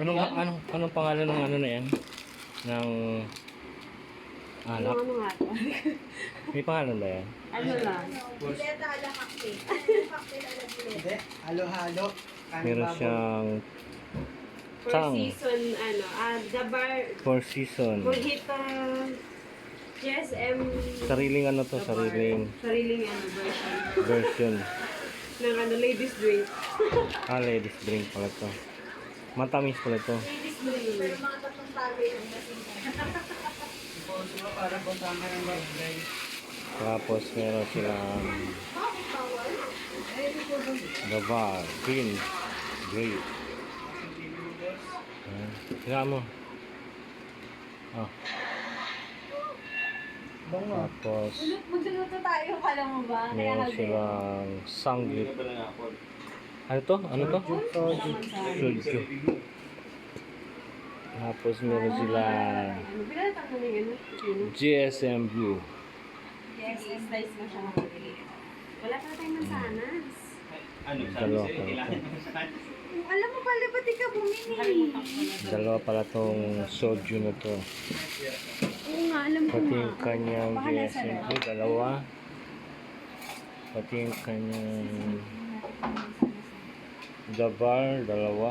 Anong pangalan ng ano na yan? Ng alak? Ano nga ito? May pangalan ba yan? Ano lang? Dileta ala cocktail. Cocktail ala dileta. Hindi, halo-halo. Meron siyang Four Tang. season, the bar, Four Season. mojito, GSM. Sariling ano to, sariling Sariling version. version. Ng ladies drink. Ladies drink pala to. Matamis pala to. Ladies drink. Pero mga tatlong tabi yung lasing. Ipo para kasama ng birthday. Tapos meron silang Bakit bawal? the bar, green, grape. Tingnan mo. Tapos Magluluto tayo, kala mo ba? Kaya meron halde. silang sanggit. Ano to? Ano to? Soju. Tapos meron silang Binatang mo na yun. GSM Blue. Yes, slice mo siya ng maliliit. Wala pa tayong mansanas. Dalawa pala to. Alam mo pala, ba't ikaw bumili? Dalawa pala tong soju na to. Oo nga, alam ko Pati nga. yung kanyang Baka nasa GSM loob. Blue, dalawa. Pati yung kanyang the bar, dalawa.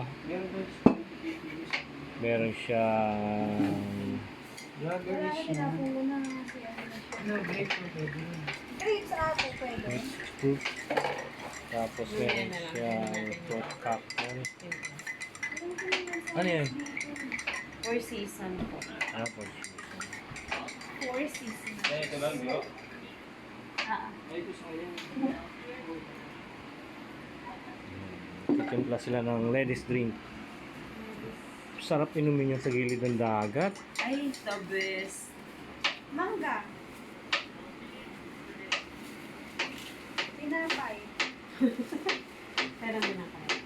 Meron siyang Gagawin siya. Grapes ako, pwede. fruit. Tapos meron siyang fruit cocktail. Ano yan? Four season po. Ano po? Four seasons. Titimpla sila ng ladies drink. Sarap inumin yung sa gilid ng dagat. Ay, the best. Mangga. Tinapay. Pero mo na kayo.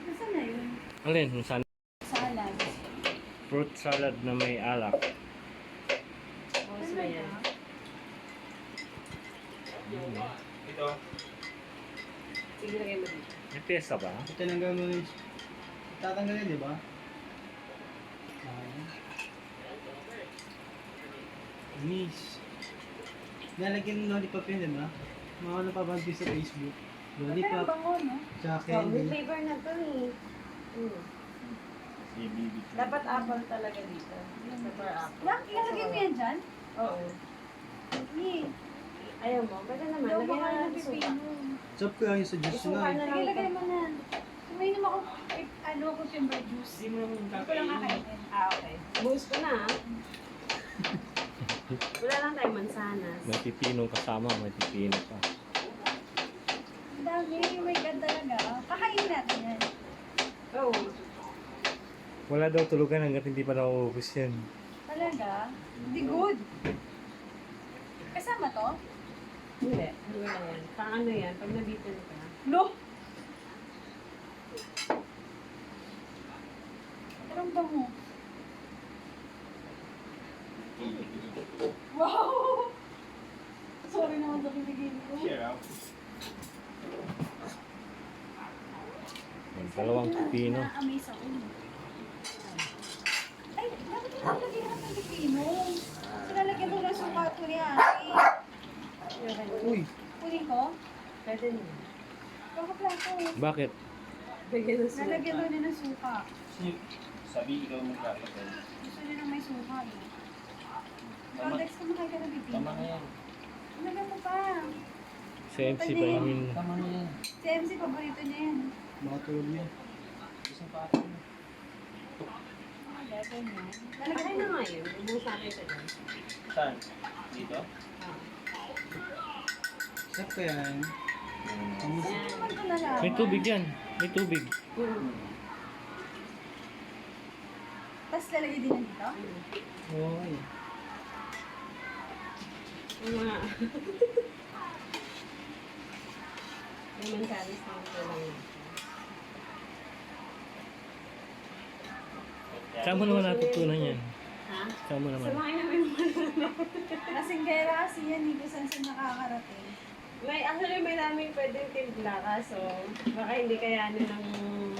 Nasaan na yun? Alin? Yung Salad. fruit salad na may alak. Tapos na yan. Sige, lagay mo dito. May pyesa ba? Tinanggal mo yun. Tatanggalin, di ba? Miss. Nalagyan ng lollipop yun, di ba? Mga napabag sa Facebook. Pero Lollipop, bango, no? tsaka Oh, may candy. flavor na to eh. Dapat apple talaga dito. Super apple. Ilalagay mo yan dyan? Oo. Hindi. Ayaw mo? Pwede naman. Daw Lagyan baka na na ng suka. pipino. Chop ko lang yung sa juice Isuka na. na Sige, lang lagay ito. mo na. Uminom ako, ako timber juice. Hindi ko lang kakainin. Okay. Buhos ko na ah. Wala lang tayo mansanas. May pipinong kasama, may pipino pa. Ang dami, may God talaga. Kakainin natin yan. Oh. Wala daw tulugan hanggat hindi pa nauubos yan. Talaga? Hindi good. Kasama to? Hindi. Hindi lang yan. Pang ano yan? Pag nabitin ka. No! Anong bango? Wow! Sorry naman sa pinigil ko. May dalawang pipino. Na-amaze ako. Ay, dapat yung nalagyan natin ng pipino. Sinalagyan ko ng suka ko ni Ate. Uy, Kunin ko? Pwede nyo. Kakaplato. Bakit? Bigyan ng suka. Nalagyan doon din ng suka. Sabi ikaw mo kakapal. Gusto niya ng may suka eh. Context ko makay ka ng pipino. Tama na yan. Nalagyan mo pa. Sa MC pa yun. tama na yan. Si MC, paborito niya yan. Baka tulog niya. Isang pato na. Nalagyan niya. Lalagay Nalagyan na nga yun. Ubusan kita dyan. Saan? Dito? Sarap kaya yan. Kamusta? Yan. naman ko nalaman. May tubig yan. May tubig. Tapos lalagyan din na dito? Okay. Yung mga... Yung mansanas na ito lang yan. Saan mo naman natutunan yan? Ha? Saan mo Sa naman? mga namin Kasinggera kasi yan, hindi ko saan saan nakakarating. actually may namin pwedeng timpla kaso baka hindi kayanin ng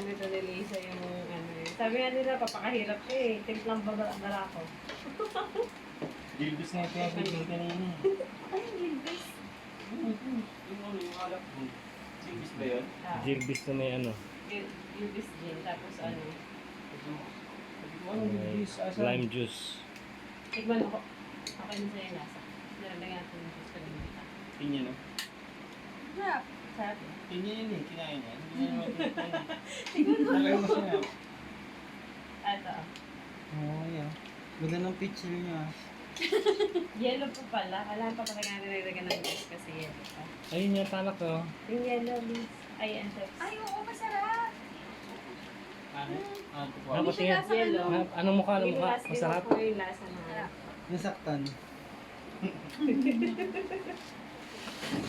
ito ni Lisa yung ano yung Sabi nga nila, papakahirap ka eh. Timplang dala ko. Gilbis na ito yung video kanina. Ay, Gilbis. Yung alak mo. Gilbis ba yun? Gilbis na may ano, Gilbis gin. Tapos ano. Ano gilbis? Asan? lime juice. Tikman ako. Okay na sa'yo yung lasa. Nalagyan natin yung juice ka rin dito. Pinya, no? Sarap. Sarap eh. Pinya yun eh, kinain niya. Hindi niya naman tinikman. Lagay mo siya. Ito. Oo, yan. Ganda ng picture niya. Yellow po pala. Alam pa pala nga nilagyan ng juice kasi yellow pa. Ayun yung tanak ko. Yung yellow means, ay, ang text. Ay, oo, masarap. Ano? Ano po? Dapat siya yan. lasa ano. Anong mukha? Anong Yung mukha? lasa, Masarap. yung yung lasa na. Nasaktan.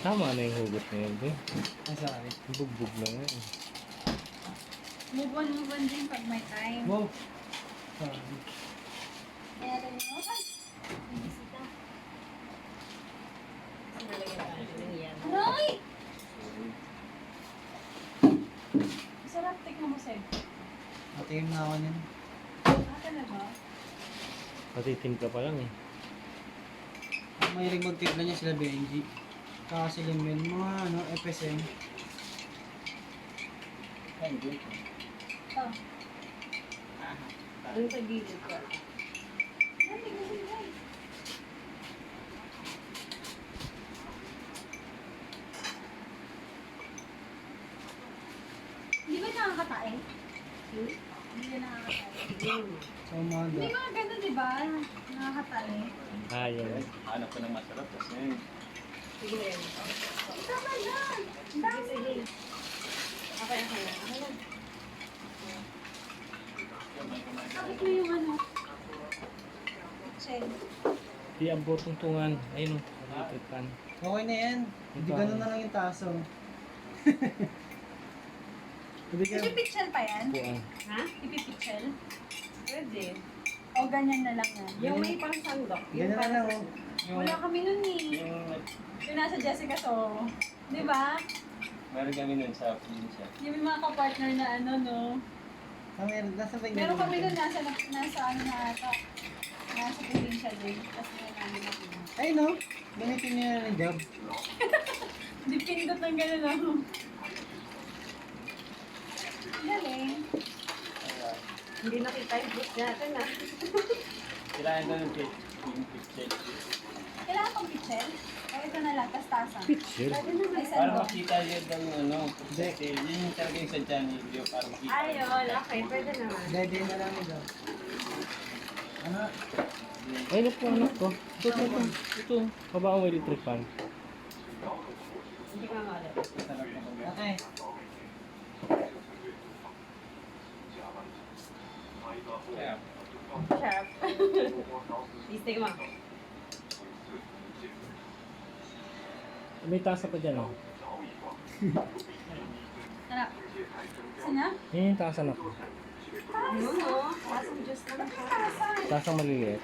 Tama na yung hugot na yun. Eh. Ang sorry. Bugbog na nga. eh. Move on din pag may time. Wow. Sorry. Meron mo. Ay, may bisita. Nalagyan natin ng yellow. Aray! Masarap. Tikman mo, Seb. Matingin na ako niyan. Ah, talaga? Matitimpla pa lang eh. Mahilig magtimpla niya sila Benji. Kasi sila men, mga ano, FSM. Ay, good. Oh. Doon sa gilid ko. Ay, tignan mo, guys. Hindi ba nakakatae? Hindi ba nakakatae? So, umaga. May mga ganun, di ba? Nakakatae. Ah, yan. Hanap ko ng masarap. Tapos ngayon, Sige. Tama yan! Sige, sige. Okay, okay lang. Okay lang. Kapit mo yung ano. Shell. Di ang botong-tungan. Ayun o. Electric pan. Okay na yan. Hindi Ito. ganun na lang yung taso. Hindi ka... Ipipixel pa yan? Puang. Ha? Ipipixel? Pwede. O ganyan na lang yan? Yung may pang sandok. Ganun na lang oh. Wala kami nun eh. Yung nasa Jessica so. Di ba? meron kami nun sa probinsya. Yung may mga kapartner na ano no. Ah, meron. Nasa ba yung Meron ganun kami natin? nun nasa ano na ata. Nasa probinsya din. Tapos may namin na pina. Ay no, gamitin niyo na ng job. Di pindot ng gano'n no. Galing. Hindi nakita yung booth natin ah. Kailangan ko ng picture. Kailangan pang pixel? O ito na lang, tas tasa. Picture. Pwede na may Para sandok. makita yun ng ano, perspective. Yun yung talaga yung sadya ni video para makita. Ayun, okay. Pwede naman. Dede na lang yung job. Ano? Ayun po anak ko. Ito. Ito. Baba ang electric pan. Hindi ka malit. Sarap na pag Okay. kaya. Sharp. Istay mo. May tasa pa dyan oh. Sarap. Sina? Yan yung tasa na ko. Ano no? Kasang juice lang siya. Tasang maliliit.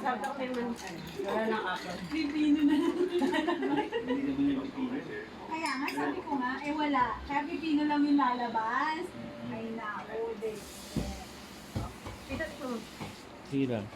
Sabi ko may mansan. Wala nang apple. Pipino na. Hindi naman yung pipili. Kaya nga, sabi ko nga, eh wala. Kaya pipino lang yung lalabas. Ay nako, din. Pitat ko. Sige lang.